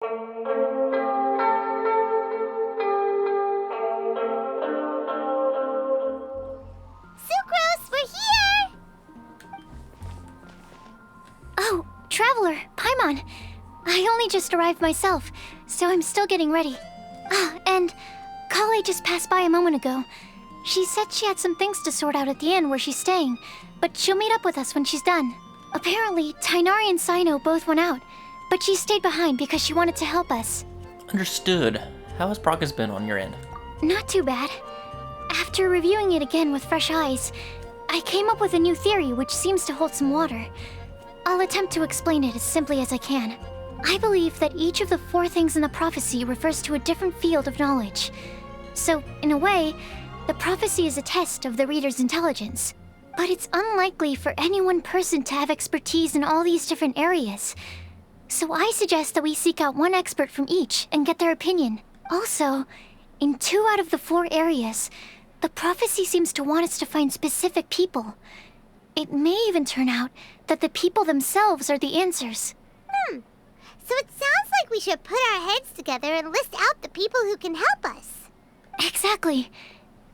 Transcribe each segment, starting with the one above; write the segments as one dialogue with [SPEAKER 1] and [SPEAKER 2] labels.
[SPEAKER 1] Sucrose, we're here!
[SPEAKER 2] Oh, Traveler, Paimon. I only just arrived myself, so I'm still getting ready. And Kale just passed by a moment ago. She said she had some things to sort out at the inn where she's staying, but she'll meet up with us when she's done. Apparently, Tainari and Sino both went out, but she stayed behind because she wanted to help us.
[SPEAKER 3] Understood. How has progress been on your end?
[SPEAKER 2] Not too bad. After reviewing it again with fresh eyes, I came up with a new theory which seems to hold some water. I'll attempt to explain it as simply as I can. I believe that each of the 4 things in the prophecy refers to a different field of knowledge. So, in a way, the prophecy is a test of the reader's intelligence. But it's unlikely for any one person to have expertise in all these different areas. So I suggest that we seek out one expert from each and get their opinion. Also, in 2 out of the 4 areas, the prophecy seems to want us to find specific people. It may even turn out that the people themselves are the answers.
[SPEAKER 1] So it sounds like we should put our heads together and list out the people who can help us.
[SPEAKER 2] Exactly.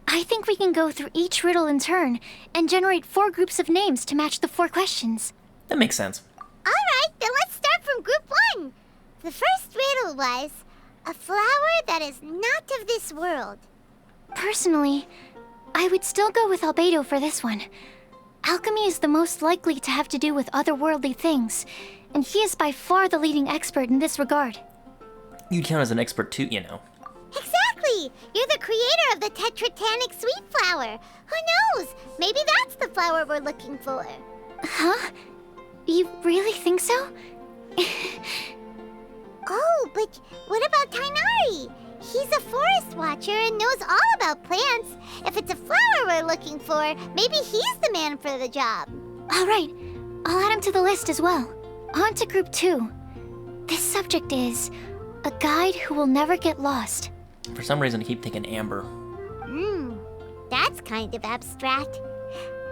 [SPEAKER 2] I think we can go through each riddle in turn and generate 4 groups of names to match the 4 questions.
[SPEAKER 3] That makes sense.
[SPEAKER 1] Alright, then let's start from group 1. The first riddle was, a flower that is not of this world.
[SPEAKER 2] Personally, I would still go with Albedo for this one. Alchemy is the most likely to have to do with otherworldly things, and he is by far the leading expert in this regard.
[SPEAKER 3] You'd count as an expert too, you know.
[SPEAKER 1] Exactly! You're the creator of the tetratanic sweet flower. Who knows? Maybe that's the flower we're looking for.
[SPEAKER 2] Huh? You really think so?
[SPEAKER 1] Oh, but what about Tainari? He's a forest watcher and knows all about plants. If it's a flower we're looking for, maybe he's the man for the job.
[SPEAKER 2] Alright, I'll add him to the list as well. On to group 2. This subject is a guide who will never get lost.
[SPEAKER 3] For some reason, I keep thinking Amber.
[SPEAKER 1] That's kind of abstract.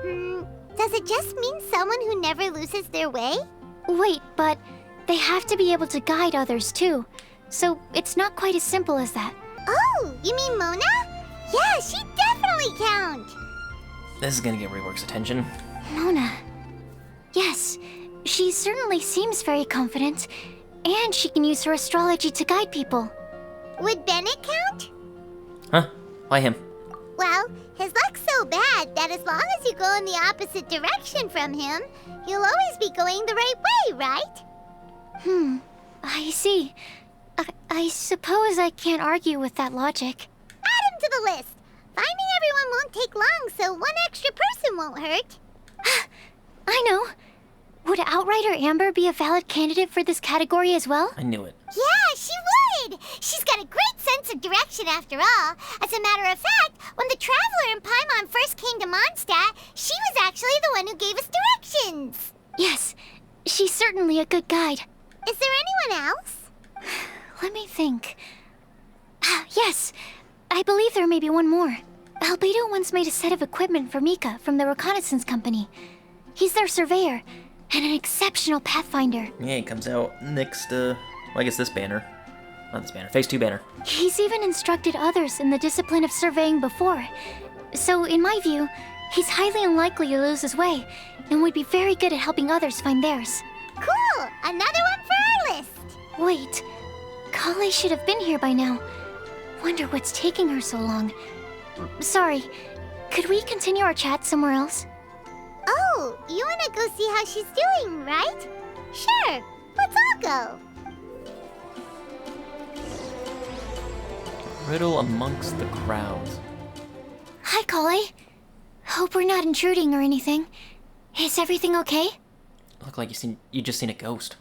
[SPEAKER 1] Does it just mean someone who never loses their way?
[SPEAKER 2] Wait, but they have to be able to guide others too. So it's not quite as simple as that.
[SPEAKER 1] Oh, you mean Mona? Yeah, she definitely counts.
[SPEAKER 3] This is gonna get Rework's attention.
[SPEAKER 2] Mona. Yes, she certainly seems very confident. And she can use her astrology to guide people.
[SPEAKER 1] Would Bennett count?
[SPEAKER 3] Huh? Why him?
[SPEAKER 1] Well, his luck's so bad that as long as you go in the opposite direction from him, you'll always be going the right way, right?
[SPEAKER 2] I see. I suppose I can't argue with that logic.
[SPEAKER 1] Add him to the list. Finding everyone won't take long, so one extra person won't hurt.
[SPEAKER 2] I know. Would Outrider Amber be a valid candidate for this category as well?
[SPEAKER 3] I knew it.
[SPEAKER 1] Yeah, she would! She's got a great sense of direction after all. As a matter of fact, when the Traveler and Paimon first came to Mondstadt, she was actually the one who gave us directions.
[SPEAKER 2] Yes, she's certainly a good guide.
[SPEAKER 1] Is there anyone else?
[SPEAKER 2] Let me think. Yes, I believe there may be one more. Albedo once made a set of equipment for Mika from the reconnaissance company. He's their surveyor, and an exceptional pathfinder.
[SPEAKER 3] Yeah, it comes out next, well, I guess this banner. Not this banner, Phase 2 banner.
[SPEAKER 2] He's even instructed others in the discipline of surveying before. So, in my view, he's highly unlikely to lose his way, and would be very good at helping others find theirs.
[SPEAKER 1] Cool! Another one for our list!
[SPEAKER 2] Wait, Kale should have been here by now. Wonder what's taking her so long. Sorry, could we continue our chat somewhere else?
[SPEAKER 1] Oh, you wanna go see how she's doing, right? Sure, let's all go.
[SPEAKER 3] Riddle amongst the crowds.
[SPEAKER 2] Hi, Kale. Hope we're not intruding or anything. Is everything okay?
[SPEAKER 3] Look like you just seen a ghost.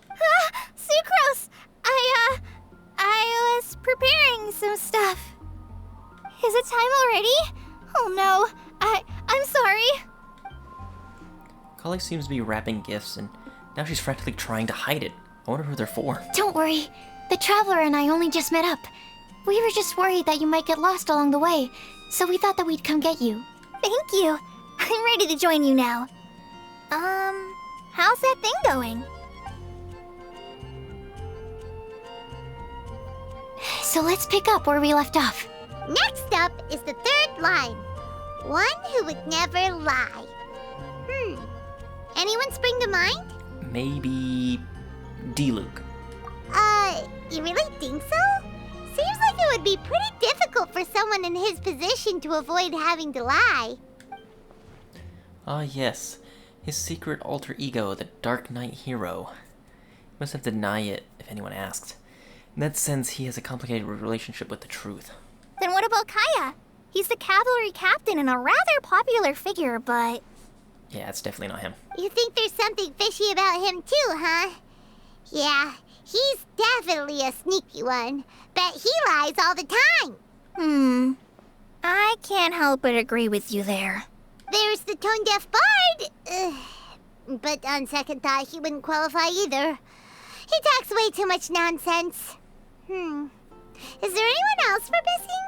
[SPEAKER 1] Sucrose! I was preparing some stuff. Is it time already? Oh no, I'm sorry.
[SPEAKER 3] Kale seems to be wrapping gifts, and now she's frantically trying to hide it. I wonder who they're for.
[SPEAKER 2] Don't worry. The Traveler and I only just met up. We were just worried that you might get lost along the way, so we thought that we'd come get you.
[SPEAKER 1] Thank you. I'm ready to join you now. How's that thing going?
[SPEAKER 2] So let's pick up where we left off.
[SPEAKER 1] Next up is the third line. One who would never lie. Anyone spring to mind?
[SPEAKER 3] Maybe D-Luke.
[SPEAKER 1] You really think so? Seems like it would be pretty difficult for someone in his position to avoid having to lie.
[SPEAKER 3] Ah, yes. His secret alter ego, the Dark Knight hero. He must have to deny it if anyone asked. In that sense, he has a complicated relationship with the truth.
[SPEAKER 4] Then what about Kaya? He's the cavalry captain and a rather popular figure, but...
[SPEAKER 3] Yeah, it's definitely not him.
[SPEAKER 1] You think there's something fishy about him too, huh? Yeah, he's definitely a sneaky one. Bet he lies all the time.
[SPEAKER 4] I can't help but agree with you there.
[SPEAKER 1] There's the tone-deaf bard. But on second thought, he wouldn't qualify either. He talks way too much nonsense. Is there anyone else we're missing?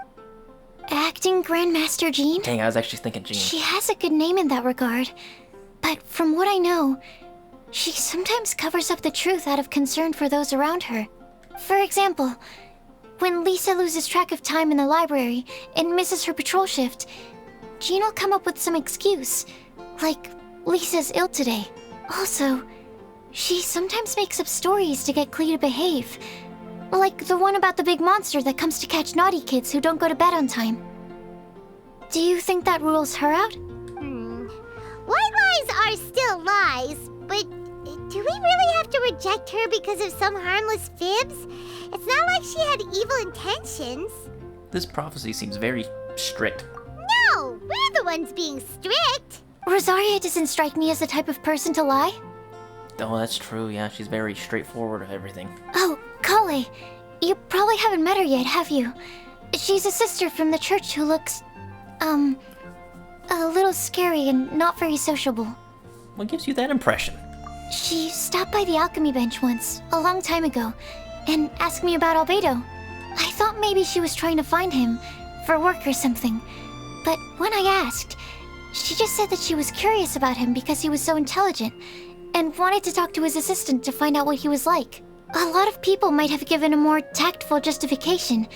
[SPEAKER 2] Acting Grandmaster Jean?
[SPEAKER 3] Dang, I was actually thinking Jean.
[SPEAKER 2] She has a good name in that regard. But from what I know, she sometimes covers up the truth out of concern for those around her. For example, when Lisa loses track of time in the library and misses her patrol shift, Jean will come up with some excuse, like Lisa's ill today. Also, she sometimes makes up stories to get Clee to behave. Like the one about the big monster that comes to catch naughty kids who don't go to bed on time. Do you think that rules her out?
[SPEAKER 1] White lies are still lies, but do we really have to reject her because of some harmless fibs? It's not like she had evil intentions.
[SPEAKER 3] This prophecy seems very strict.
[SPEAKER 1] No, we're the ones being strict.
[SPEAKER 2] Rosaria doesn't strike me as the type of person to lie.
[SPEAKER 3] Oh, that's true, yeah, she's very straightforward of everything.
[SPEAKER 2] Oh, Kale, you probably haven't met her yet, have you? She's a sister from the church who looks, a little scary and not very sociable.
[SPEAKER 3] What gives you that impression?
[SPEAKER 2] She stopped by the alchemy bench once, a long time ago, and asked me about Albedo. I thought maybe she was trying to find him, for work or something. But when I asked, she just said that she was curious about him because he was so intelligent, and wanted to talk to his assistant to find out what he was like. A lot of people might have given a more tactful justification,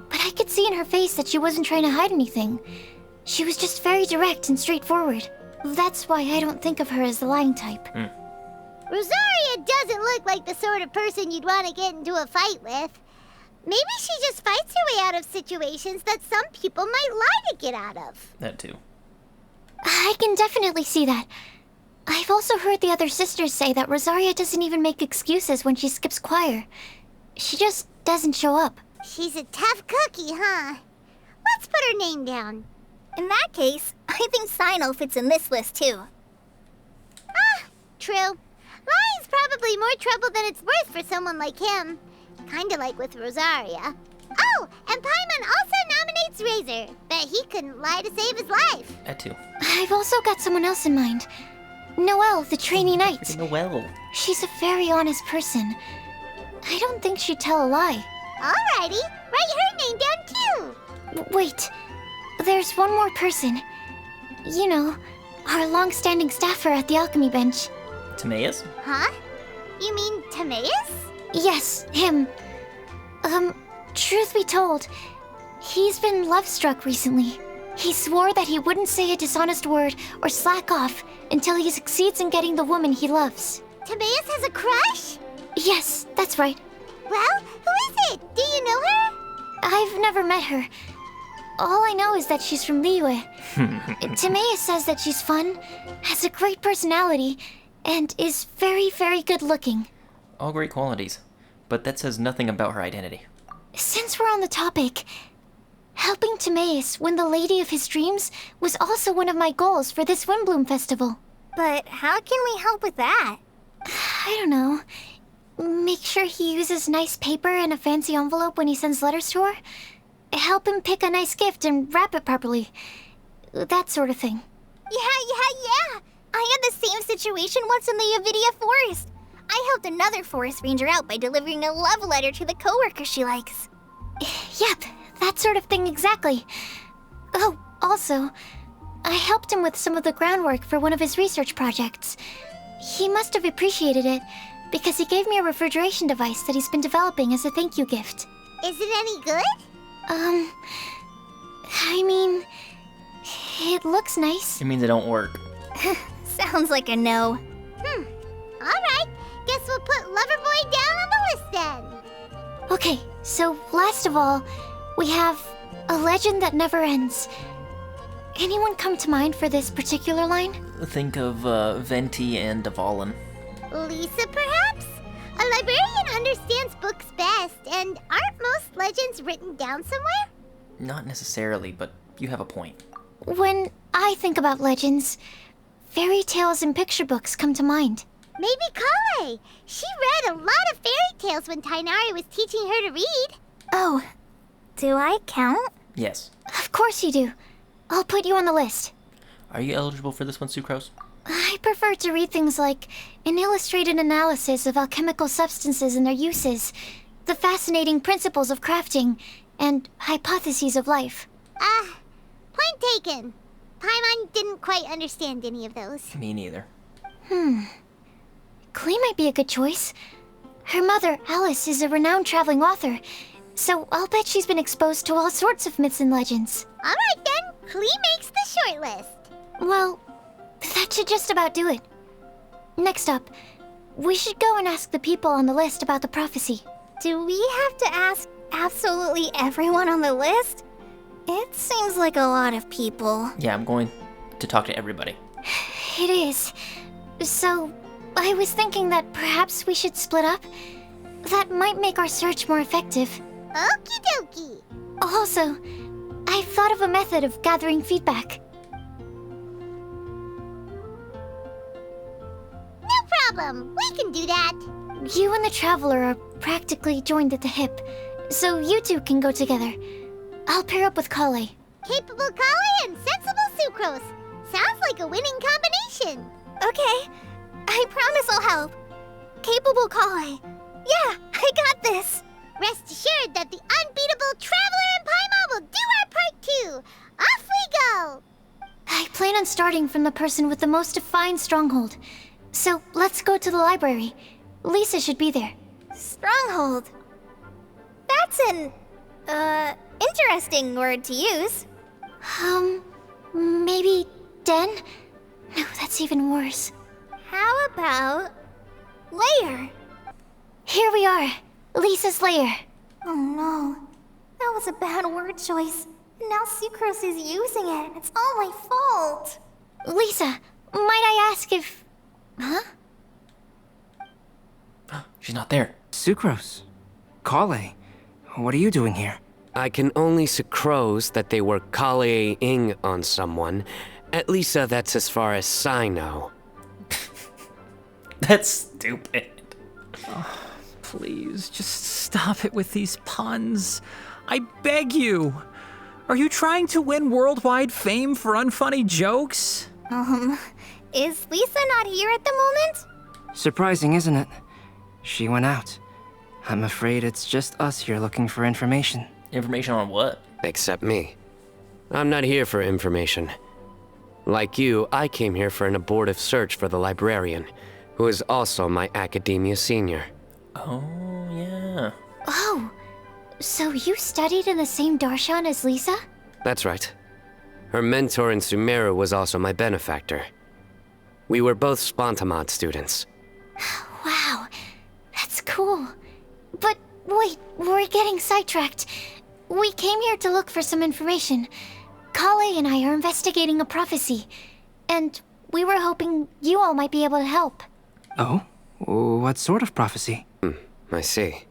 [SPEAKER 2] but I could see in her face that she wasn't trying to hide anything. She was just very direct and straightforward. That's why I don't think of her as the lying type.
[SPEAKER 1] Rosaria doesn't look like the sort of person you'd want to get into a fight with. Maybe she just fights her way out of situations that some people might lie to get out of.
[SPEAKER 3] That too.
[SPEAKER 2] I can definitely see that. I've also heard the other sisters say that Rosaria doesn't even make excuses when she skips choir. She just doesn't show up.
[SPEAKER 1] She's a tough cookie, huh? Let's put her name down.
[SPEAKER 4] In that case, I think Sino fits in this list too.
[SPEAKER 1] True. Lying's probably more trouble than it's worth for someone like him. Kinda like with Rosaria. Oh, and Paimon also nominates Razor. Bet he couldn't lie to save his life.
[SPEAKER 3] That too.
[SPEAKER 2] I've also got someone else in mind. Noelle, the trainee knight.
[SPEAKER 3] Noelle.
[SPEAKER 2] She's a very honest person. I don't think she'd tell a lie.
[SPEAKER 1] Alrighty, write her name down too.
[SPEAKER 2] Wait, there's one more person. You know, our long-standing staffer at the alchemy bench.
[SPEAKER 3] Timaeus?
[SPEAKER 1] Huh? You mean Timaeus?
[SPEAKER 2] Yes, him. Truth be told, he's been love-struck recently. He swore that he wouldn't say a dishonest word or slack off until he succeeds in getting the woman he loves.
[SPEAKER 1] Timaeus has a crush?
[SPEAKER 2] Yes, that's right.
[SPEAKER 1] Well, who is it? Do you know her?
[SPEAKER 2] I've never met her. All I know is that she's from Liyue. Timaeus says that she's fun, has a great personality, and is very, very good looking.
[SPEAKER 3] All great qualities, but that says nothing about her identity.
[SPEAKER 2] Since we're on the topic, helping Timaeus win the lady of his dreams was also one of my goals for this Windblume festival.
[SPEAKER 4] But how can we help with that?
[SPEAKER 2] I don't know. Make sure he uses nice paper and a fancy envelope when he sends letters to her. Help him pick a nice gift and wrap it properly. That sort of thing.
[SPEAKER 4] Yeah. I had the same situation once in the Avidia Forest. I helped another forest ranger out by delivering a love letter to the coworker she likes.
[SPEAKER 2] Yep, that sort of thing exactly. Oh, also, I helped him with some of the groundwork for one of his research projects. He must have appreciated it, because he gave me a refrigeration device that he's been developing as a thank you gift.
[SPEAKER 1] Is it any good?
[SPEAKER 2] I mean, it looks nice.
[SPEAKER 3] It means it don't work.
[SPEAKER 4] Sounds like a no.
[SPEAKER 1] Alright, guess we'll put Loverboy down on the list then.
[SPEAKER 2] Okay, so last of all, we have a legend that never ends. Anyone come to mind for this particular line?
[SPEAKER 3] Think of Venti and Dvalin.
[SPEAKER 1] Lisa, perhaps? A librarian understands books best, and aren't most legends written down somewhere?
[SPEAKER 3] Not necessarily, but you have a point.
[SPEAKER 2] When I think about legends, fairy tales and picture books come to mind.
[SPEAKER 1] Maybe Kale. She read a lot of fairy tales when Tainari was teaching her to read.
[SPEAKER 4] Oh, do I count?
[SPEAKER 3] Yes.
[SPEAKER 2] Of course you do. I'll put you on the list.
[SPEAKER 3] Are you eligible for this one, Sucrose?
[SPEAKER 2] I prefer to read things like an illustrated analysis of alchemical substances and their uses, the fascinating principles of crafting, and hypotheses of life.
[SPEAKER 1] Point taken. Paimon didn't quite understand any of those.
[SPEAKER 3] Me neither.
[SPEAKER 2] Klee might be a good choice. Her mother, Alice, is a renowned traveling author, so I'll bet she's been exposed to all sorts of myths and legends.
[SPEAKER 1] Alright then, Klee makes the short list.
[SPEAKER 2] Well, that should just about do it. Next up, we should go and ask the people on the list about the prophecy.
[SPEAKER 4] Do we have to ask absolutely everyone on the list? It seems like a lot of people.
[SPEAKER 3] Yeah, I'm going to talk to everybody.
[SPEAKER 2] It is. So, I was thinking that perhaps we should split up. That might make our search more effective.
[SPEAKER 1] Okie dokie.
[SPEAKER 2] Also, I've thought of a method of gathering feedback.
[SPEAKER 1] No problem. We can do that.
[SPEAKER 2] You and the Traveler are practically joined at the hip, so you two can go together. I'll pair up with Kale.
[SPEAKER 1] Capable Kale and sensible Sucrose. Sounds like a winning combination.
[SPEAKER 4] Okay, I promise I'll help. Capable Kale. Yeah, I got this.
[SPEAKER 1] Rest assured that the unbeatable Traveler and Paimon will do our part too. Off we go.
[SPEAKER 2] I plan on starting from the person with the most defined stronghold. So let's go to the library. Lisa should be there.
[SPEAKER 4] Stronghold. That's an, interesting word to use.
[SPEAKER 2] Maybe den? No, that's even worse.
[SPEAKER 4] How about layer?
[SPEAKER 2] Here we are, Lisa's lair.
[SPEAKER 4] Oh no, that was a bad word choice. Now Sucrose is using it. It's all my fault.
[SPEAKER 2] Lisa, might I ask if... Huh?
[SPEAKER 3] She's not there.
[SPEAKER 5] Sucrose. Kale. What are you doing here?
[SPEAKER 6] I can only sucrose that they were Kale-ing on someone. At least that's as far as I know.
[SPEAKER 3] That's stupid.
[SPEAKER 7] Please, just stop it with these puns. I beg you. Are you trying to win worldwide fame for unfunny jokes?
[SPEAKER 4] Is Lisa not here at the moment?
[SPEAKER 5] Surprising, isn't it? She went out. I'm afraid it's just us here looking for information.
[SPEAKER 3] Information on what?
[SPEAKER 6] Except me. I'm not here for information. Like you, I came here for an abortive search for the librarian, who is also my academia senior.
[SPEAKER 3] Oh, yeah.
[SPEAKER 2] Oh, so you studied in the same darshan as Lisa?
[SPEAKER 6] That's right. Her mentor in Sumeru was also my benefactor. We were both Spontamod students.
[SPEAKER 2] Wow, that's cool. But wait, we're getting sidetracked. We came here to look for some information. Kale and I are investigating a prophecy, and we were hoping you all might be able to help.
[SPEAKER 5] Oh? What sort of prophecy?
[SPEAKER 6] I see.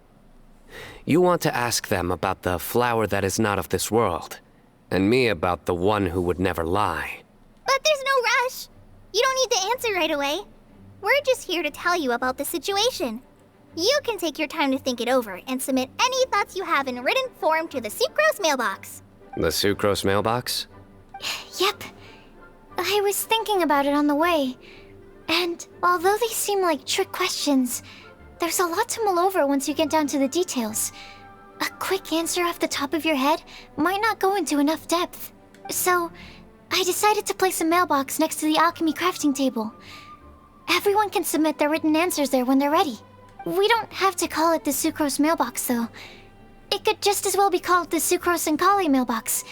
[SPEAKER 6] You want to ask them about the flower that is not of this world, and me about the one who would never lie.
[SPEAKER 4] But there's no rush. You don't need to answer right away. We're just here to tell you about the situation. You can take your time to think it over and submit any thoughts you have in written form to the Sucrose mailbox.
[SPEAKER 6] The Sucrose mailbox?
[SPEAKER 2] Yep. I was thinking about it on the way. And although they seem like trick questions, there's a lot to mull over once you get down to the details. A quick answer off the top of your head might not go into enough depth. So, I decided to place a mailbox next to the alchemy crafting table. Everyone can submit their written answers there when they're ready. We don't have to call it the Sucrose mailbox, though. It could just as well be called the Sucrose and Kale mailbox.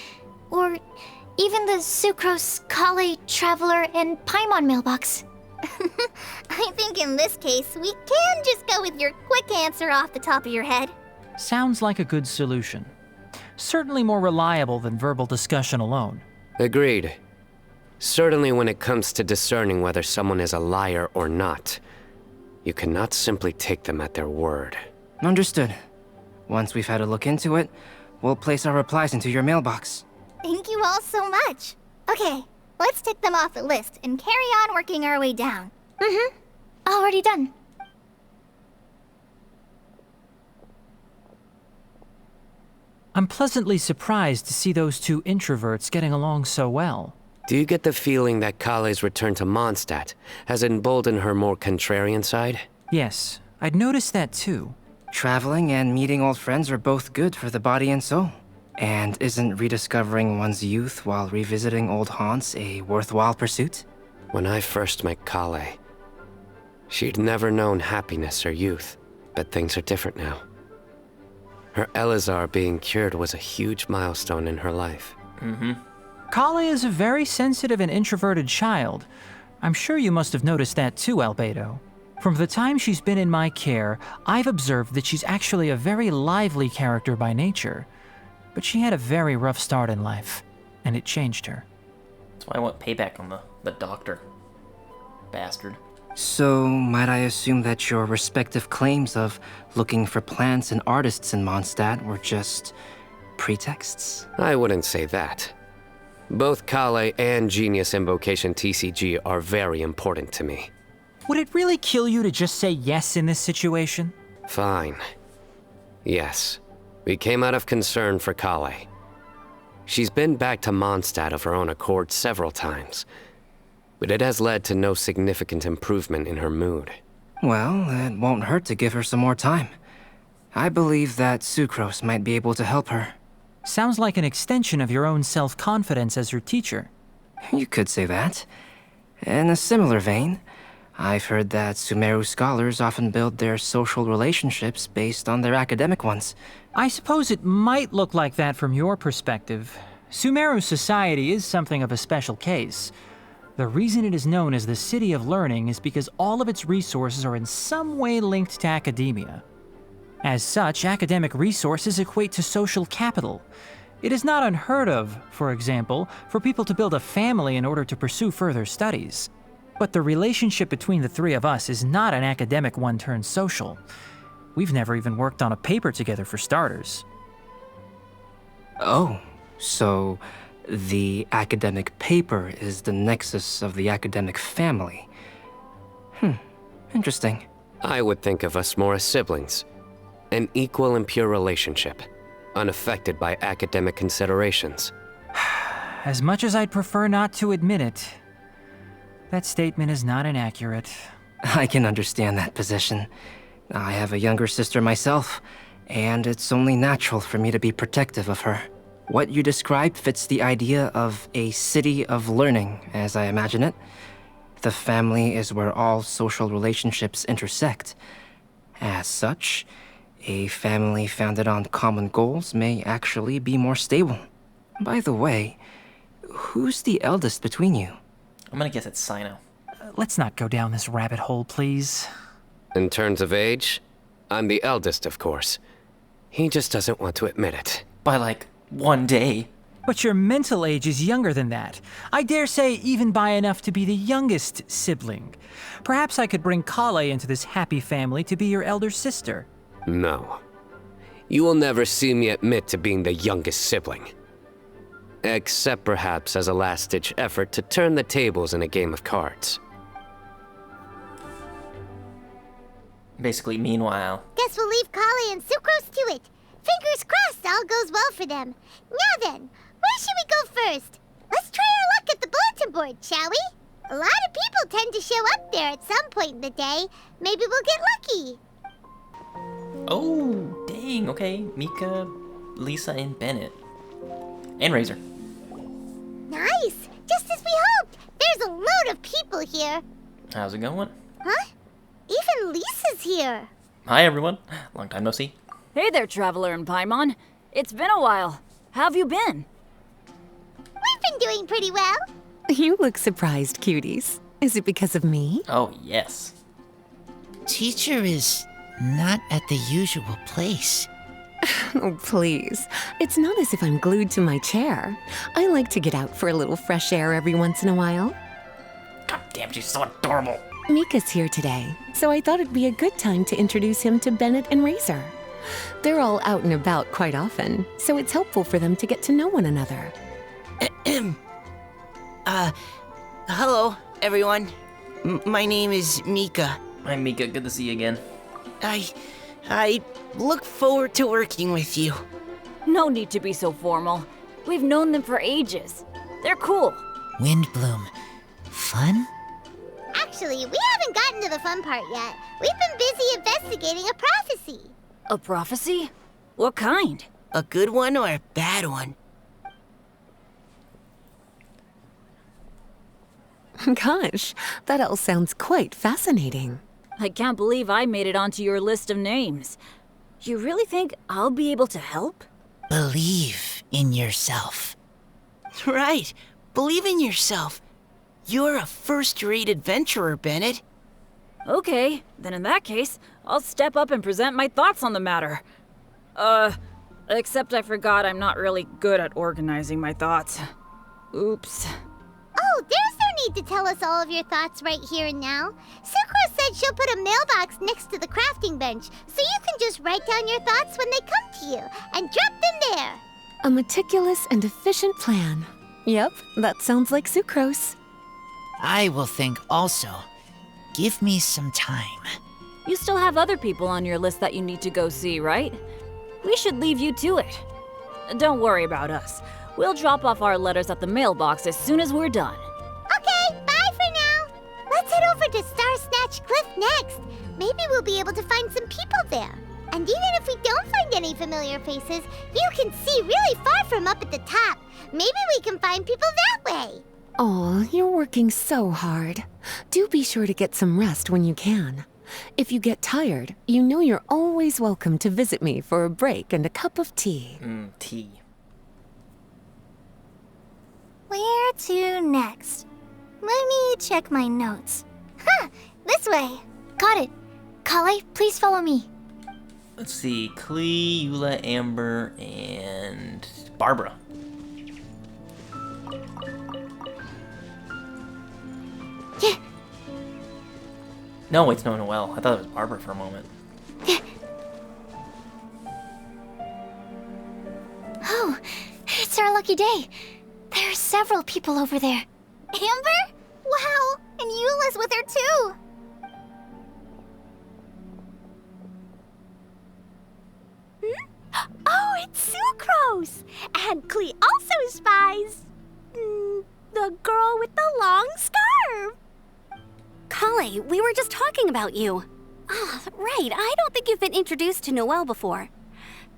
[SPEAKER 2] Or even the Sucrose, Kale, Traveler, and Paimon mailbox.
[SPEAKER 4] I think in this case, we can just go with your quick answer off the top of your head.
[SPEAKER 7] Sounds like a good solution. Certainly more reliable than verbal discussion alone.
[SPEAKER 6] Agreed. Certainly when it comes to discerning whether someone is a liar or not, you cannot simply take them at their word.
[SPEAKER 5] Understood. Once we've had a look into it, we'll place our replies into your mailbox.
[SPEAKER 4] Thank you all so much. Okay, let's tick them off the list and carry on working our way down.
[SPEAKER 2] Already done.
[SPEAKER 7] I'm pleasantly surprised to see those two introverts getting along so well.
[SPEAKER 6] Do you get the feeling that Kale's return to Mondstadt has emboldened her more contrarian side?
[SPEAKER 7] Yes, I'd noticed that too.
[SPEAKER 5] Traveling and meeting old friends are both good for the body and soul. And isn't rediscovering one's youth while revisiting old haunts a worthwhile pursuit?
[SPEAKER 6] When I first met Kale, she'd never known happiness or youth, but things are different now. Her Elazar being cured was a huge milestone in her life.
[SPEAKER 7] Kale is a very sensitive and introverted child. I'm sure you must have noticed that too, Albedo. From the time she's been in my care, I've observed that she's actually a very lively character by nature. But she had a very rough start in life, and it changed her.
[SPEAKER 3] That's why I want payback on the doctor. Bastard.
[SPEAKER 5] So, might I assume that your respective claims of looking for plants and artists in Mondstadt were just pretexts?
[SPEAKER 6] I wouldn't say that. Both Kale and Genius Invocation TCG are very important to me.
[SPEAKER 7] Would it really kill you to just say yes in this situation?
[SPEAKER 6] Fine. Yes. We came out of concern for Kale. She's been back to Mondstadt of her own accord several times, but it has led to no significant improvement in her mood.
[SPEAKER 5] Well, it won't hurt to give her some more time. I believe that Sucrose might be able to help her.
[SPEAKER 7] Sounds like an extension of your own self-confidence as her teacher.
[SPEAKER 5] You could say that. In a similar vein, I've heard that Sumeru scholars often build their social relationships based on their academic ones.
[SPEAKER 7] I suppose it might look like that from your perspective. Sumeru society is something of a special case. The reason it is known as the City of Learning is because all of its resources are in some way linked to academia. As such, academic resources equate to social capital. It is not unheard of, for example, for people to build a family in order to pursue further studies. But the relationship between the three of us is not an academic one turned social. We've never even worked on a paper together for starters.
[SPEAKER 5] Oh, so the academic paper is the nexus of the academic family. Interesting.
[SPEAKER 6] I would think of us more as siblings. An equal and pure relationship, unaffected by academic considerations.
[SPEAKER 7] As much as I'd prefer not to admit it, that statement is not inaccurate.
[SPEAKER 5] I can understand that position. I have a younger sister myself, and it's only natural for me to be protective of her. What you described fits the idea of a city of learning, as I imagine it. The family is where all social relationships intersect. As such, a family founded on common goals may actually be more stable. By the way, who's the eldest between you?
[SPEAKER 3] I'm gonna guess it's Sino.
[SPEAKER 7] Let's not go down this rabbit hole, please.
[SPEAKER 6] In terms of age, I'm the eldest, of course. He just doesn't want to admit it.
[SPEAKER 3] By like 1 day.
[SPEAKER 7] But your mental age is younger than that. I dare say even by enough to be the youngest sibling. Perhaps I could bring Kale into this happy family to be your elder sister.
[SPEAKER 6] No. You will never see me admit to being the youngest sibling. Except perhaps as a last-ditch effort to turn the tables in a game of cards.
[SPEAKER 3] Basically, meanwhile.
[SPEAKER 1] Guess we'll leave Kale and Sucrose to it. Fingers crossed all goes well for them. Now then, where should we go first? Let's try our luck at the bulletin board, shall we? A lot of people tend to show up there at some point in the day. Maybe we'll get lucky.
[SPEAKER 3] Oh, dang, okay. Mika, Lisa, and Bennett. And Razor.
[SPEAKER 1] Nice! Just as we hoped! There's a load of people here.
[SPEAKER 3] How's it going?
[SPEAKER 1] Huh? Even Lisa's here.
[SPEAKER 3] Hi, everyone. Long time no see.
[SPEAKER 8] Hey there, Traveler and Paimon. It's been a while. How have you been?
[SPEAKER 1] We've been doing pretty well.
[SPEAKER 9] You look surprised, cuties. Is it because of me?
[SPEAKER 3] Oh, yes.
[SPEAKER 10] Teacher is not at the usual place.
[SPEAKER 9] Oh, please. It's not as if I'm glued to my chair. I like to get out for a little fresh air every once in a while.
[SPEAKER 3] God damn, she's so adorable.
[SPEAKER 9] Mika's here today, so I thought it'd be a good time to introduce him to Bennett and Razor. They're all out and about quite often, so it's helpful for them to get to know one another.
[SPEAKER 10] Hello, everyone. My name is Mika.
[SPEAKER 3] Hi, Mika. Good to see you again.
[SPEAKER 10] I look forward to working with you.
[SPEAKER 8] No need to be so formal. We've known them for ages. They're cool.
[SPEAKER 10] Windblume. Fun?
[SPEAKER 1] Actually, we haven't gotten to the fun part yet. We've been busy investigating a prophecy.
[SPEAKER 8] A prophecy? What kind?
[SPEAKER 10] A good one or a bad one?
[SPEAKER 9] Gosh, that all sounds quite fascinating.
[SPEAKER 8] I can't believe I made it onto your list of names. You really think I'll be able to help?
[SPEAKER 10] Believe in yourself. Right. Believe in yourself. You're a first-rate adventurer, Bennett.
[SPEAKER 8] Okay, then in that case, I'll step up and present my thoughts on the matter. Except I forgot I'm not really good at organizing my thoughts. Oops.
[SPEAKER 1] Oh, there's no need to tell us all of your thoughts right here and now. Sucro said she'll put a mailbox next to the crafting bench, so you can just write down your thoughts when they come to you, and drop them there.
[SPEAKER 9] A meticulous and efficient plan. Yep, that sounds like sucrose.
[SPEAKER 10] I will think also. Give me some time.
[SPEAKER 8] You still have other people on your list that you need to go see, right? We should leave you to it. Don't worry about us. We'll drop off our letters at the mailbox as soon as we're done.
[SPEAKER 1] Okay, bye for now. Let's head over to Star Snatch Cliff next. Maybe we'll be able to find some people there. And even if we don't find any familiar faces, you can see really far from up at the top. Maybe we can find people that way.
[SPEAKER 9] Oh, you're working so hard. Do be sure to get some rest when you can. If you get tired, you know you're always welcome to visit me for a break and a cup of tea.
[SPEAKER 3] Tea.
[SPEAKER 4] Where to next? Let me check my notes. Huh, this way.
[SPEAKER 2] Got it. Kale, please follow me.
[SPEAKER 3] Let's see. Klee, Eula, Amber, and Barbara.
[SPEAKER 2] Yeah.
[SPEAKER 3] No, it's no Noelle. I thought it was Barbara for a moment.
[SPEAKER 2] Oh, it's our lucky day. There are several people over there.
[SPEAKER 4] Amber? Wow, and Eula's with her too.
[SPEAKER 1] Oh, it's Sucrose! And Klee also spies the girl with the long scarf.
[SPEAKER 11] Kale, we were just talking about you. Ah, right. I don't think you've been introduced to Noelle before.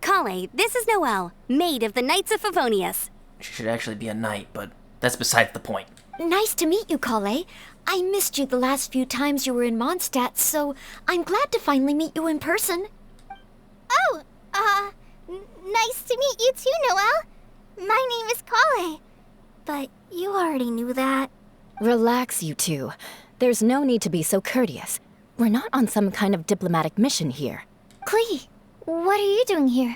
[SPEAKER 11] Kale, this is Noelle, maid of the Knights of Favonius.
[SPEAKER 3] She should actually be a knight, but that's besides the point.
[SPEAKER 2] Nice to meet you, Kale. I missed you the last few times you were in Mondstadt, so I'm glad to finally meet you in person.
[SPEAKER 4] Oh, nice to meet you too, Noelle. My name is Kale. But you already knew that.
[SPEAKER 11] Relax, you two. There's no need to be so courteous. We're not on some kind of diplomatic mission here.
[SPEAKER 2] Klee, what are you doing here?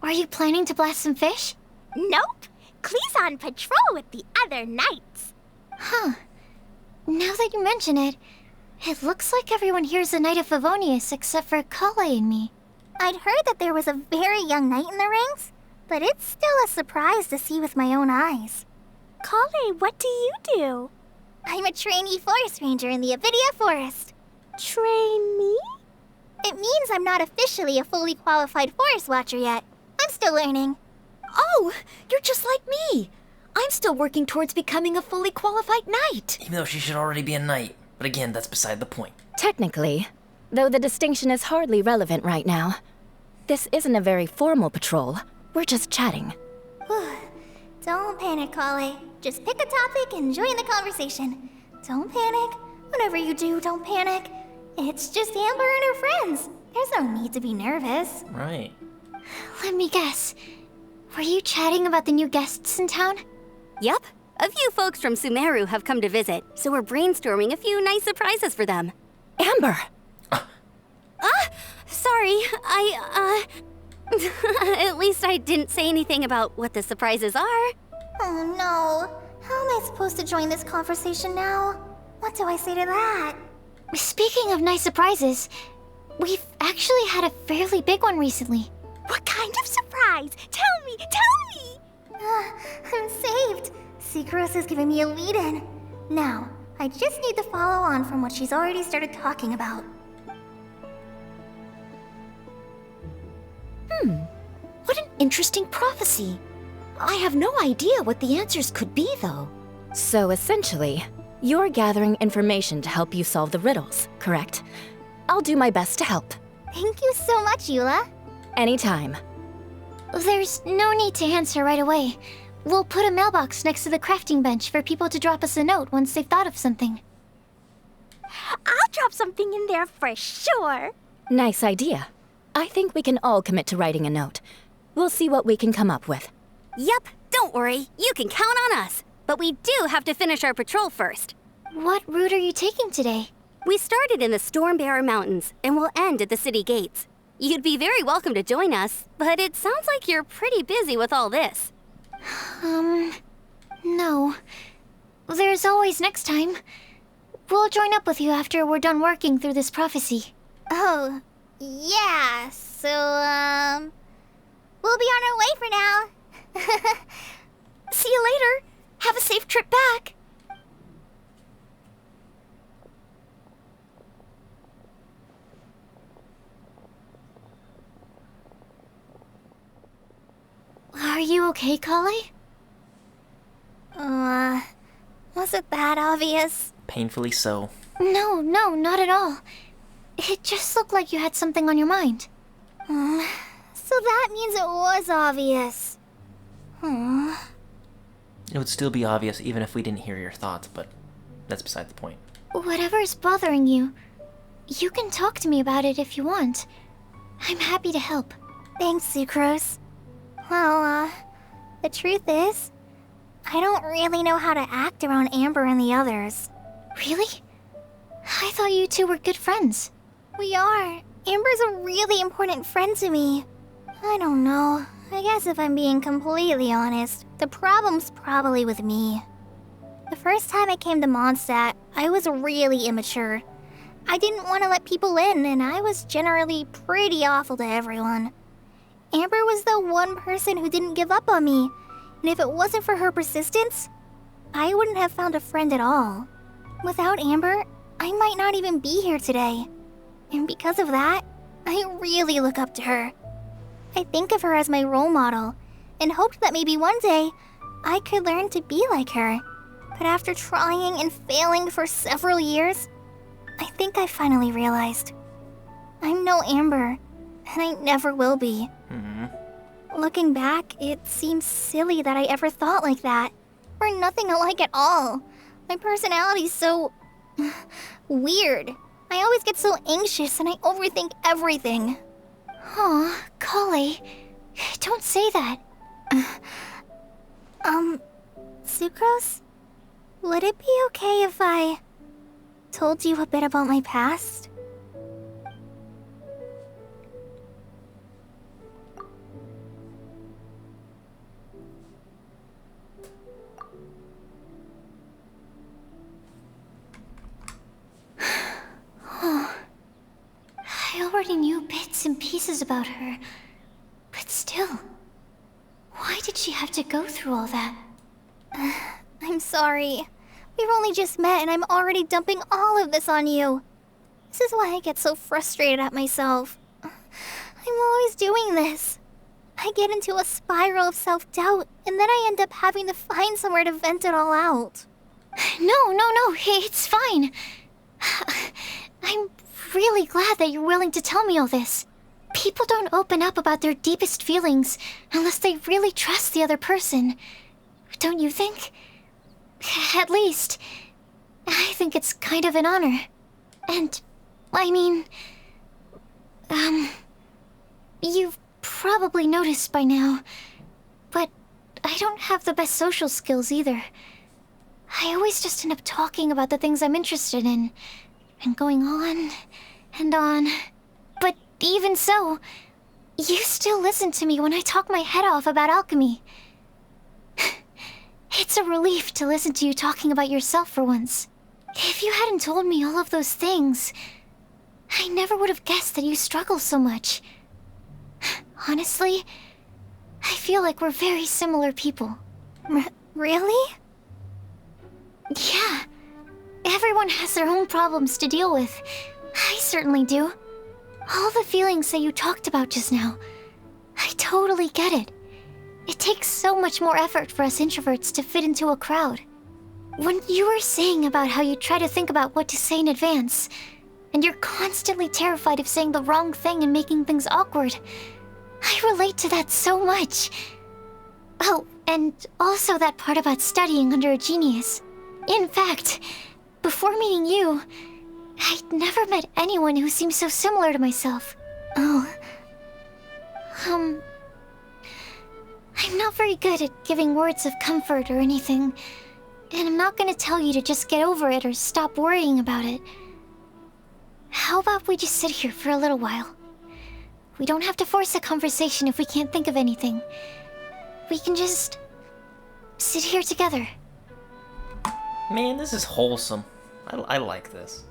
[SPEAKER 2] Are you planning to blast some fish?
[SPEAKER 1] Nope. Klee's on patrol with the other knights.
[SPEAKER 2] Huh. Now that you mention it, it looks like everyone here's a Knight of Favonius except for Kale and me.
[SPEAKER 4] I'd heard that there was a very young knight in the ranks, but it's still a surprise to see with my own eyes.
[SPEAKER 1] Kale, what do you do?
[SPEAKER 4] I'm a trainee forest ranger in the Avidia Forest.
[SPEAKER 1] Trainee?
[SPEAKER 4] It means I'm not officially a fully qualified forest watcher yet. I'm still learning.
[SPEAKER 2] Oh, you're just like me. I'm still working towards becoming a fully qualified knight.
[SPEAKER 3] Even though she should already be a knight. But again, that's beside the point.
[SPEAKER 11] Technically, though the distinction is hardly relevant right now. This isn't a very formal patrol. We're just chatting.
[SPEAKER 4] Don't panic, Kale. Just pick a topic and join the conversation. Don't panic. Whatever you do, don't panic. It's just Amber and her friends. There's no need to be nervous.
[SPEAKER 3] Right.
[SPEAKER 2] Let me guess. Were you chatting about the new guests in town?
[SPEAKER 11] Yup. A few folks from Sumeru have come to visit, so we're brainstorming a few nice surprises for them.
[SPEAKER 9] Amber!
[SPEAKER 11] Sorry, At least I didn't say anything about what the surprises are.
[SPEAKER 4] Oh no. How am I supposed to join this conversation now? What do I say to that?
[SPEAKER 2] Speaking of nice surprises, we've actually had a fairly big one recently.
[SPEAKER 4] What kind of surprise? Tell me! I'm saved. Sucrose is giving me a lead-in. Now, I just need to follow on from what she's already started talking about.
[SPEAKER 12] What an interesting prophecy. I have no idea what the answers could be, though.
[SPEAKER 13] So essentially, you're gathering information to help you solve the riddles, correct? I'll do my best to help.
[SPEAKER 4] Thank you so much, Eula.
[SPEAKER 13] Anytime.
[SPEAKER 2] There's no need to answer right away. We'll put a mailbox next to the crafting bench for people to drop us a note once they've thought of something.
[SPEAKER 4] I'll drop something in there for sure.
[SPEAKER 13] Nice idea. I think we can all commit to writing a note. We'll see what we can come up with.
[SPEAKER 11] Yup, don't worry. You can count on us. But we do have to finish our patrol first.
[SPEAKER 2] What route are you taking today?
[SPEAKER 11] We started in the Stormbearer Mountains, and we'll end at the city gates. You'd be very welcome to join us, but it sounds like you're pretty busy with all this.
[SPEAKER 2] No. There's always next time. We'll join up with you after we're done working through this prophecy.
[SPEAKER 4] Oh, yeah, so, we'll be on our way for now. See you later. Have a safe trip back.
[SPEAKER 2] Are you okay, Kale?
[SPEAKER 4] Was it that obvious?
[SPEAKER 3] Painfully so.
[SPEAKER 2] No, not at all. It just looked like you had something on your mind.
[SPEAKER 4] So that means it was obvious.
[SPEAKER 3] It would still be obvious even if we didn't hear your thoughts, but that's beside the point.
[SPEAKER 2] Whatever's bothering you, you can talk to me about it if you want. I'm happy to help.
[SPEAKER 4] Thanks, Sucrose. Well, the truth is, I don't really know how to act around Amber and the others.
[SPEAKER 2] Really? I thought you two were good friends.
[SPEAKER 4] We are. Amber's a really important friend to me. I don't know. I guess if I'm being completely honest, the problem's probably with me. The first time I came to Mondstadt, I was really immature. I didn't want to let people in, and I was generally pretty awful to everyone. Amber was the one person who didn't give up on me, and if it wasn't for her persistence, I wouldn't have found a friend at all. Without Amber, I might not even be here today. And because of that, I really look up to her. I think of her as my role model, and hoped that maybe one day, I could learn to be like her. But after trying and failing for several years, I think I finally realized. I'm no Amber, and I never will be. Looking back, it seems silly that I ever thought like that. We're nothing alike at all. My personality's so... weird. I always get so anxious and I overthink everything.
[SPEAKER 2] Aw, Kale, don't say that.
[SPEAKER 4] Sucrose? Would it be okay if I told you a bit about my past?
[SPEAKER 2] I already knew bits and pieces about her, but still, why did she have to go through all that?
[SPEAKER 4] I'm sorry. We've only just met and I'm already dumping all of this on you. This is why I get so frustrated at myself. I'm always doing this. I get into a spiral of self-doubt, and then I end up having to find somewhere to vent it all out.
[SPEAKER 2] No, it's fine. I'm really glad that you're willing to tell me all this. People don't open up about their deepest feelings unless they really trust the other person. Don't you think? At least, I think it's kind of an honor. And, I mean... You've probably noticed by now, but I don't have the best social skills either. I always just end up talking about the things I'm interested in, and going on and on. But even so, you still listen to me when I talk my head off about alchemy. It's a relief to listen to you talking about yourself for once. If you hadn't told me all of those things, I never would have guessed that you struggle so much. Honestly, I feel like we're very similar people.
[SPEAKER 4] Really?
[SPEAKER 2] Yeah. Everyone has their own problems to deal with. I certainly do. All the feelings that you talked about just now, I totally get it. It takes so much more effort for us introverts to fit into a crowd. When you were saying about how you try to think about what to say in advance, and you're constantly terrified of saying the wrong thing and making things awkward, I relate to that so much. Oh, and also that part about studying under a genius. In fact, before meeting you, I'd never met anyone who seemed so similar to myself. Oh. I'm not very good at giving words of comfort or anything, and I'm not gonna tell you to just get over it or stop worrying about it. How about we just sit here for a little while? We don't have to force a conversation if we can't think of anything. We can just sit here together.
[SPEAKER 3] Man, this is wholesome. I like this.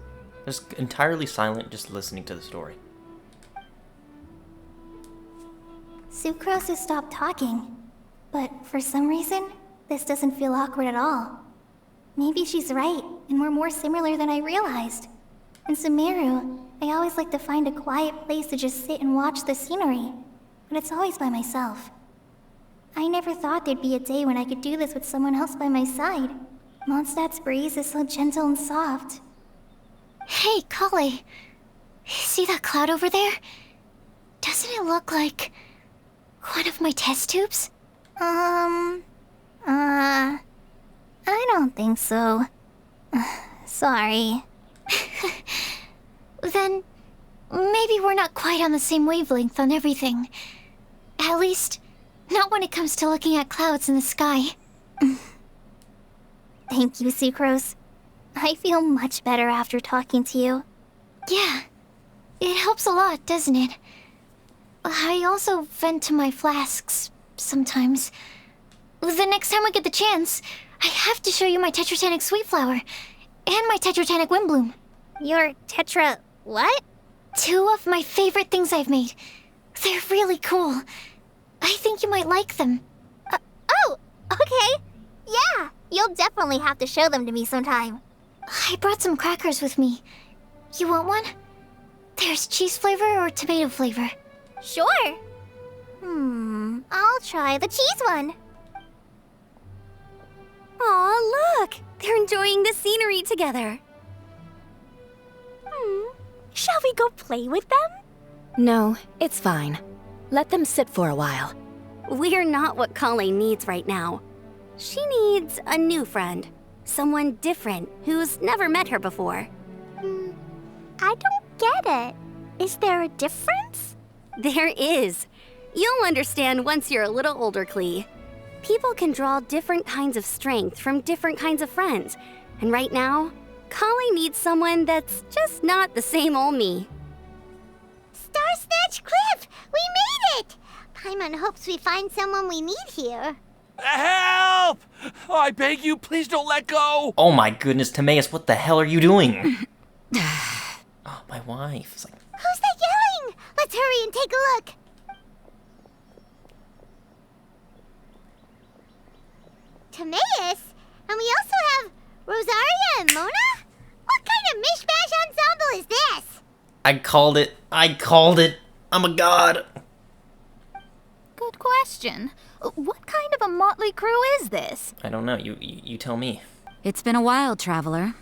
[SPEAKER 3] Just entirely silent, just listening to the story.
[SPEAKER 4] Sucrose has stopped talking, but for some reason, this doesn't feel awkward at all. Maybe she's right, and we're more similar than I realized. In Sumeru, I always like to find a quiet place to just sit and watch the scenery, but it's always by myself. I never thought there'd be a day when I could do this with someone else by my side. Mondstadt's breeze is so gentle and soft.
[SPEAKER 2] Hey, Kale. See that cloud over there? Doesn't it look like one of my test tubes?
[SPEAKER 4] I don't think so. Sorry.
[SPEAKER 2] Then maybe we're not quite on the same wavelength on everything. At least, not when it comes to looking at clouds in the sky.
[SPEAKER 4] Thank you, Sucrose. I feel much better after talking to you.
[SPEAKER 2] Yeah, it helps a lot, doesn't it? I also vent to my flasks sometimes. The next time I get the chance, I have to show you my Tetratanic Sweet Flower and my Tetratanic Windblume.
[SPEAKER 4] Your tetra... what?
[SPEAKER 2] 2 of my favorite things I've made. They're really cool. I think you might like them.
[SPEAKER 4] Oh, okay. Yeah, you'll definitely have to show them to me sometime.
[SPEAKER 2] I brought some crackers with me. You want one? There's cheese flavor or tomato flavor.
[SPEAKER 4] Sure. I'll try the cheese one.
[SPEAKER 11] Aw, look! They're enjoying the scenery together.
[SPEAKER 12] Shall we go play with them?
[SPEAKER 13] No, it's fine. Let them sit for a while.
[SPEAKER 11] We're not what Kale needs right now. She needs a new friend. Someone different who's never met her before.
[SPEAKER 4] I don't get it. Is there a difference?
[SPEAKER 11] There is. You'll understand once you're a little older, Klee. People can draw different kinds of strength from different kinds of friends. And right now, Kale needs someone that's just not the same old me.
[SPEAKER 1] Star Snatch Cliff! We made it! Paimon hopes we find someone we need here.
[SPEAKER 14] Help! Oh, I beg you, please don't let go!
[SPEAKER 3] Oh my goodness, Timaeus, what the hell are you doing? Oh, my wife. It's like...
[SPEAKER 1] Who's that yelling? Let's hurry and take a look. Timaeus? And we also have Rosaria and Mona? What kind of mishmash ensemble is this?
[SPEAKER 3] I called it. I'm a god.
[SPEAKER 15] Good question. What kind of a motley crew is this?
[SPEAKER 3] I don't know. You tell me.
[SPEAKER 8] It's been a while, traveler.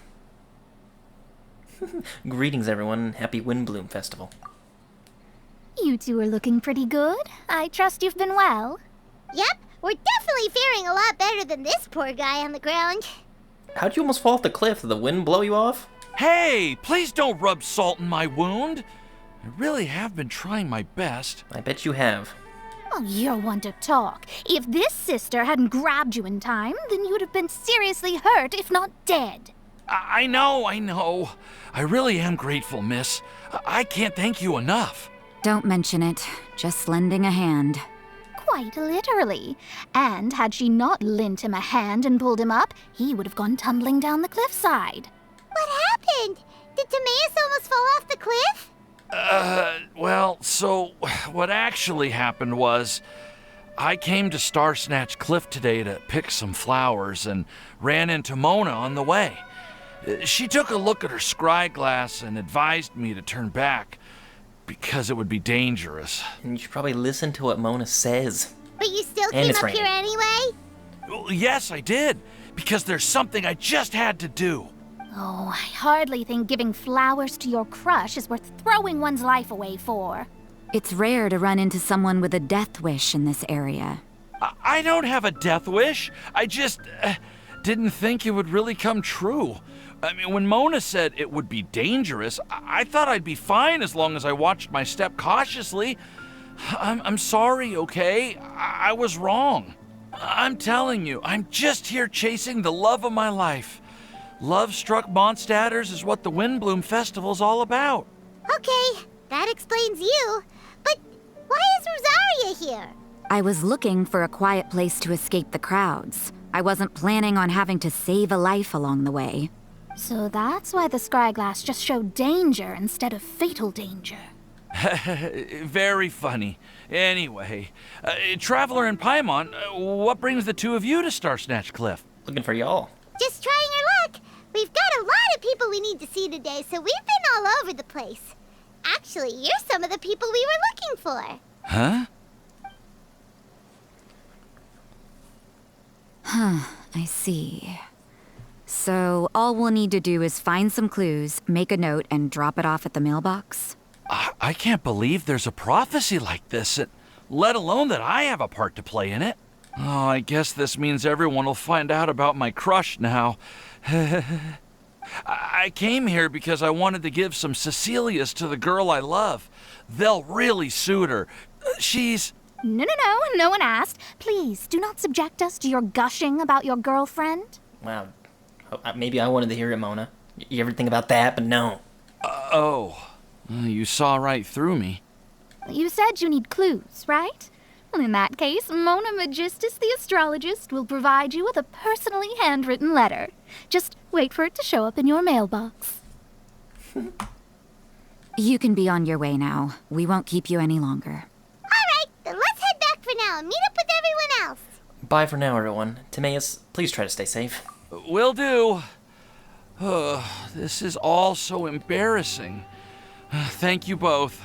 [SPEAKER 3] Greetings, everyone. Happy Windblume Festival.
[SPEAKER 15] You two are looking pretty good. I trust you've been well.
[SPEAKER 1] Yep, we're definitely faring a lot better than this poor guy on the ground.
[SPEAKER 3] How'd you almost fall off the cliff? Did the wind blow you off?
[SPEAKER 14] Hey, please don't rub salt in my wound. I really have been trying my best.
[SPEAKER 3] I bet you have.
[SPEAKER 15] Oh, you're one to talk. If this sister hadn't grabbed you in time, then you'd have been seriously hurt, if not dead.
[SPEAKER 14] I know. I really am grateful, miss. I can't thank you enough.
[SPEAKER 16] Don't mention it. Just lending a hand.
[SPEAKER 15] Quite literally. And had she not lent him a hand and pulled him up, he would have gone tumbling down the cliffside.
[SPEAKER 1] What happened? Did Timaeus almost fall off the cliff?
[SPEAKER 14] Well, so what actually happened was I came to Star Snatch Cliff today to pick some flowers and ran into Mona on the way. She took a look at her scry glass and advised me to turn back because it would be dangerous.
[SPEAKER 3] And you should probably listen to what Mona says.
[SPEAKER 1] But you still
[SPEAKER 3] And
[SPEAKER 1] came
[SPEAKER 3] it's
[SPEAKER 1] up
[SPEAKER 3] raining.
[SPEAKER 1] here anyway?
[SPEAKER 14] Well, yes, I did, because there's something I just had to do.
[SPEAKER 15] Oh, I hardly think giving flowers to your crush is worth throwing one's life away for.
[SPEAKER 16] It's rare to run into someone with a death wish in this area.
[SPEAKER 14] I don't have a death wish. I just didn't think it would really come true. I mean, when Mona said it would be dangerous, I thought I'd be fine as long as I watched my step cautiously. I'm sorry, okay? I was wrong. I'm telling you, I'm just here chasing the love of my life. Love-struck Mondstadters is what the Windblume Festival's all about.
[SPEAKER 1] Okay, that explains you. But why is Rosaria here?
[SPEAKER 16] I was looking for a quiet place to escape the crowds. I wasn't planning on having to save a life along the way.
[SPEAKER 15] So that's why the scryglass just showed danger instead of fatal danger.
[SPEAKER 14] Very funny. Anyway, Traveler and Paimon, what brings the two of you to Star Snatch Cliff?
[SPEAKER 3] Looking for y'all.
[SPEAKER 1] Just trying our luck. We've got a lot of people we need to see today, so we've been all over the place. Actually, you're some of the people we were looking for.
[SPEAKER 14] Huh?
[SPEAKER 16] I see. So all we'll need to do is find some clues, make a note, and drop it off at the mailbox?
[SPEAKER 14] I can't believe there's a prophecy like this, let alone that I have a part to play in it. Oh, I guess this means everyone will find out about my crush now. I came here because I wanted to give some Cecilias to the girl I love. They'll really suit her. She's...
[SPEAKER 15] No one asked. Please, do not subject us to your gushing about your girlfriend.
[SPEAKER 3] Wow. Maybe I wanted to hear it, Mona. You ever think about that? But no.
[SPEAKER 14] You saw right through me.
[SPEAKER 15] You said you need clues, right? Well, in that case, Mona Magistus the astrologist will provide you with a personally handwritten letter. Just wait for it to show up in your mailbox.
[SPEAKER 16] You can be on your way now. We won't keep you any longer.
[SPEAKER 1] All right, then let's head back for now and meet up with everyone else.
[SPEAKER 3] Bye for now, everyone. Timaeus, please try to stay safe.
[SPEAKER 14] Will do. This is all so embarrassing. Thank you both.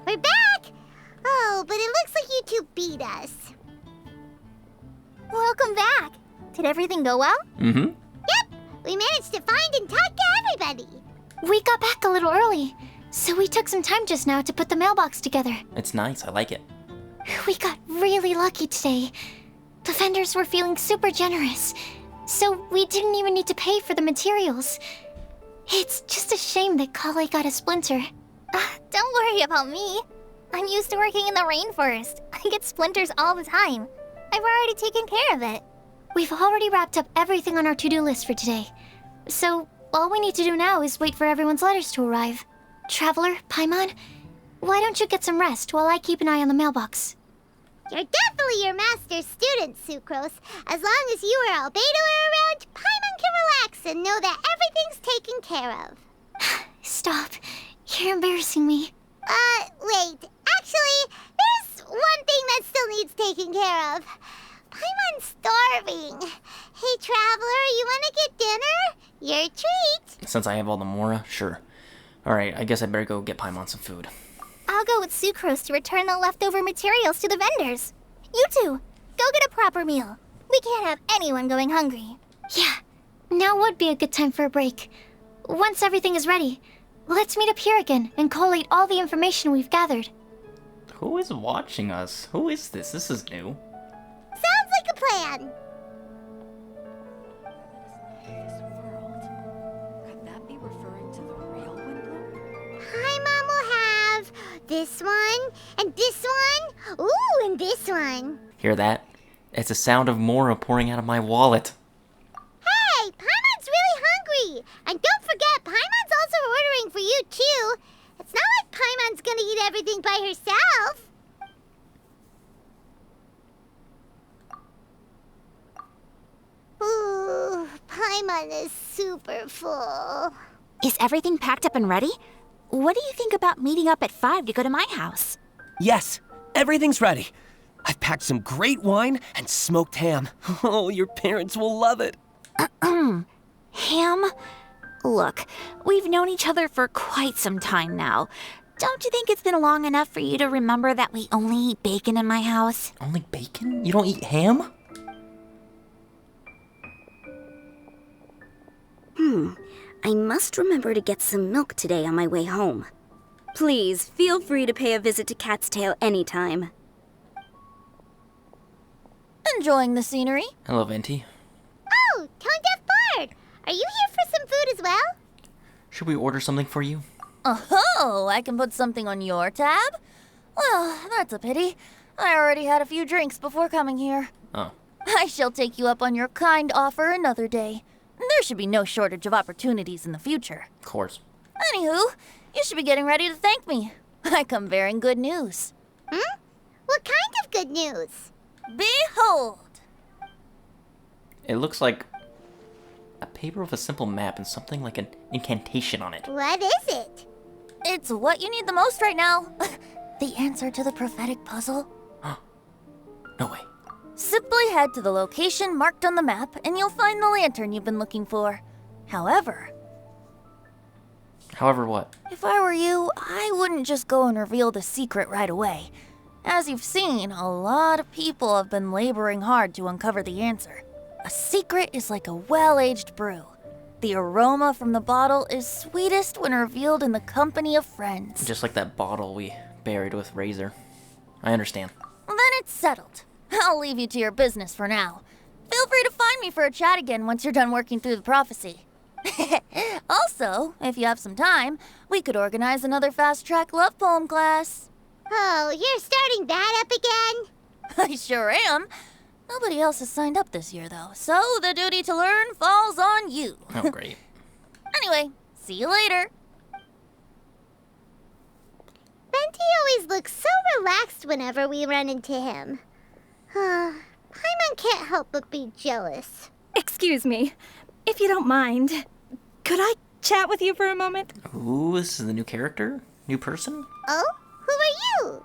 [SPEAKER 1] We're back! Oh, but it looks like you two beat us.
[SPEAKER 4] Welcome back. Did everything go well?
[SPEAKER 3] Mm-hmm.
[SPEAKER 1] Yep, we managed to find and talk to everybody.
[SPEAKER 2] We got back a little early, so we took some time just now to put the mailbox together.
[SPEAKER 3] It's nice. I like it.
[SPEAKER 2] We got really lucky today. The vendors were feeling super generous, so we didn't even need to pay for the materials. It's just a shame that Kale got a splinter.
[SPEAKER 4] Don't worry about me. I'm used to working in the rainforest. I get splinters all the time. I've already taken care of it.
[SPEAKER 2] We've already wrapped up everything on our to-do list for today. So, all we need to do now is wait for everyone's letters to arrive. Traveler, Paimon, why don't you get some rest while I keep an eye on the mailbox?
[SPEAKER 1] You're definitely your master's student, Sucrose. As long as you or Albedo are around, Paimon can relax and know that everything's taken care of.
[SPEAKER 2] Stop. You're embarrassing me.
[SPEAKER 1] Wait. Actually, there's one thing that still needs taking care of. Paimon's starving. Hey, Traveler, you want to get dinner? Your treat.
[SPEAKER 3] Since I have all the Mora, sure. Alright, I guess I better go get Paimon some food.
[SPEAKER 4] I'll go with Sucrose to return the leftover materials to the vendors. You two, go get a proper meal. We can't have anyone going hungry.
[SPEAKER 2] Yeah, now would be a good time for a break. Once everything is ready, let's meet up here again and collate all the information we've gathered.
[SPEAKER 3] Who is watching us? Who is this? This is new.
[SPEAKER 1] Sounds like a plan.
[SPEAKER 9] Could that be referring to the real Windblume?
[SPEAKER 1] Paimon will have this one, and this one. Ooh, and this one.
[SPEAKER 3] Hear that? It's the sound of Mora pouring out of my wallet.
[SPEAKER 1] Hey, Paimon's really hungry. And don't forget, Paimon's also ordering for you, too. It's not like Paimon's gonna eat everything by herself. Ooh, Paimon is super full.
[SPEAKER 12] Is everything packed up and ready? What do you think about meeting up at 5 to go to my house?
[SPEAKER 17] Yes, everything's ready. I've packed some great wine and smoked ham. Oh, your parents will love it.
[SPEAKER 12] Ham? Look, we've known each other for quite some time now. Don't you think it's been long enough for you to remember that we only eat bacon in my house?
[SPEAKER 3] Only bacon? You don't eat ham?
[SPEAKER 11] I must remember to get some milk today on my way home. Please, feel free to pay a visit to Cat's Tail anytime.
[SPEAKER 2] Enjoying the scenery?
[SPEAKER 3] Hello, Venti.
[SPEAKER 1] Oh, Tone Deaf Bard! Are you here for some food as well?
[SPEAKER 3] Should we order something for you?
[SPEAKER 2] Oh, I can put something on your tab? Well, that's a pity. I already had a few drinks before coming here.
[SPEAKER 3] Oh.
[SPEAKER 2] I shall take you up on your kind offer another day. There should be no shortage of opportunities in the future.
[SPEAKER 3] Of course.
[SPEAKER 2] Anywho, you should be getting ready to thank me. I come bearing good news.
[SPEAKER 1] What kind of good news?
[SPEAKER 2] Behold!
[SPEAKER 3] It looks like a paper with a simple map and something like an incantation on it.
[SPEAKER 1] What is it?
[SPEAKER 2] It's what you need the most right now. The answer to the prophetic puzzle.
[SPEAKER 3] No way.
[SPEAKER 2] Simply head to the location marked on the map and you'll find the lantern you've been looking for. However
[SPEAKER 3] what?
[SPEAKER 2] If I were you, I wouldn't just go and reveal the secret right away. As you've seen, a lot of people have been laboring hard to uncover the answer. A secret is like a well-aged brew. The aroma from the bottle is sweetest when revealed in the company of friends.
[SPEAKER 3] Just like that bottle we buried with Razor. I understand.
[SPEAKER 2] Then it's settled. I'll leave you to your business for now. Feel free to find me for a chat again once you're done working through the prophecy. Also, if you have some time, we could organize another fast-track love poem class.
[SPEAKER 1] Oh, you're starting that up again?
[SPEAKER 2] I sure am. Nobody else has signed up this year, though, so the duty to learn falls on you.
[SPEAKER 3] Oh, great.
[SPEAKER 2] Anyway, see you later.
[SPEAKER 1] Venti always looks so relaxed whenever we run into him. Paimon can't help but be jealous.
[SPEAKER 18] Excuse me, if you don't mind, could I chat with you for a moment?
[SPEAKER 3] Ooh, this is the new character? New person?
[SPEAKER 1] Oh? Who are you?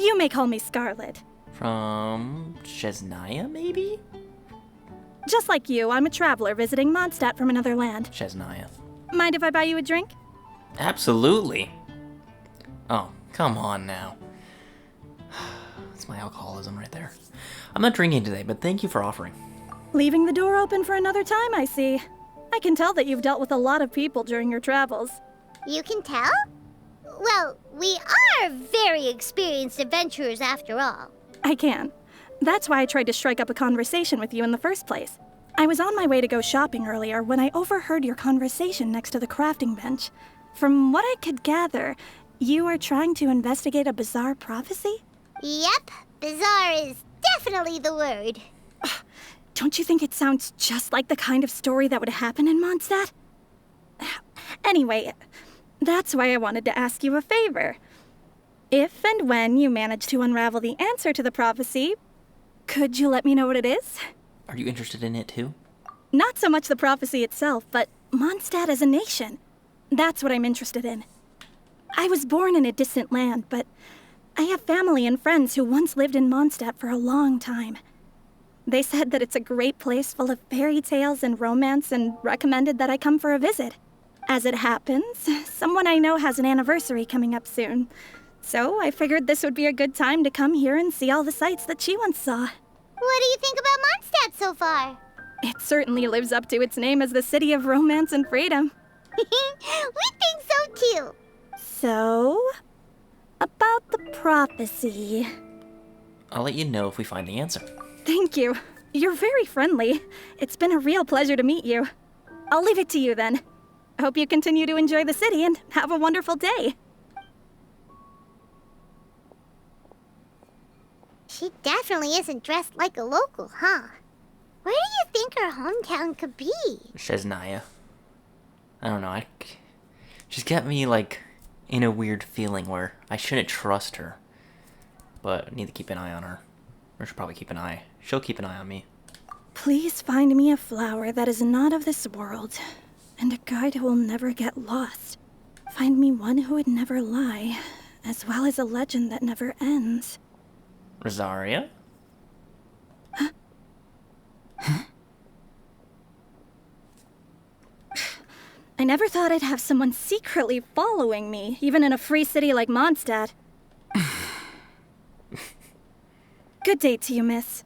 [SPEAKER 18] You may call me Scarlet.
[SPEAKER 3] From Chesnaya, maybe?
[SPEAKER 18] Just like you, I'm a traveler visiting Mondstadt from another land.
[SPEAKER 3] Chesnaya.
[SPEAKER 18] Mind if I buy you a drink?
[SPEAKER 3] Absolutely. Oh, come on now. That's my alcoholism right there. I'm not drinking today, but thank you for offering.
[SPEAKER 18] Leaving the door open for another time, I see. I can tell that you've dealt with a lot of people during your travels.
[SPEAKER 1] You can tell? Well, we are very experienced adventurers after all.
[SPEAKER 18] I can. That's why I tried to strike up a conversation with you in the first place. I was on my way to go shopping earlier when I overheard your conversation next to the crafting bench. From what I could gather, you are trying to investigate a bizarre prophecy?
[SPEAKER 1] Yep, bizarre is definitely the word.
[SPEAKER 18] Don't you think it sounds just like the kind of story that would happen in Mondstadt? Anyway, that's why I wanted to ask you a favor. If and when you manage to unravel the answer to the prophecy, could you let me know what it is?
[SPEAKER 3] Are you interested in it too?
[SPEAKER 18] Not so much the prophecy itself, but Mondstadt as a nation. That's what I'm interested in. I was born in a distant land, but I have family and friends who once lived in Mondstadt for a long time. They said that it's a great place full of fairy tales and romance and recommended that I come for a visit. As it happens, someone I know has an anniversary coming up soon. So I figured this would be a good time to come here and see all the sights that she once saw.
[SPEAKER 1] What do you think about Mondstadt so far?
[SPEAKER 18] It certainly lives up to its name as the city of romance and freedom.
[SPEAKER 1] We think so too.
[SPEAKER 18] So, about the prophecy.
[SPEAKER 3] I'll let you know if we find the answer.
[SPEAKER 18] Thank you. You're very friendly. It's been a real pleasure to meet you. I'll leave it to you then. Hope you continue to enjoy the city and have a wonderful day.
[SPEAKER 1] She definitely isn't dressed like a local, huh? Where do you think her hometown could be?
[SPEAKER 3] Says Naya. I don't know, she's got me, like, in a weird feeling where I shouldn't trust her. But I need to keep an eye on her. Or she'll probably keep an eye. She'll keep an eye on me.
[SPEAKER 18] Please find me a flower that is not of this world, and a guide who will never get lost. Find me one who would never lie, as well as a legend that never ends.
[SPEAKER 3] Rosaria?
[SPEAKER 18] I never thought I'd have someone secretly following me, even in a free city like Mondstadt. Good day to you, miss.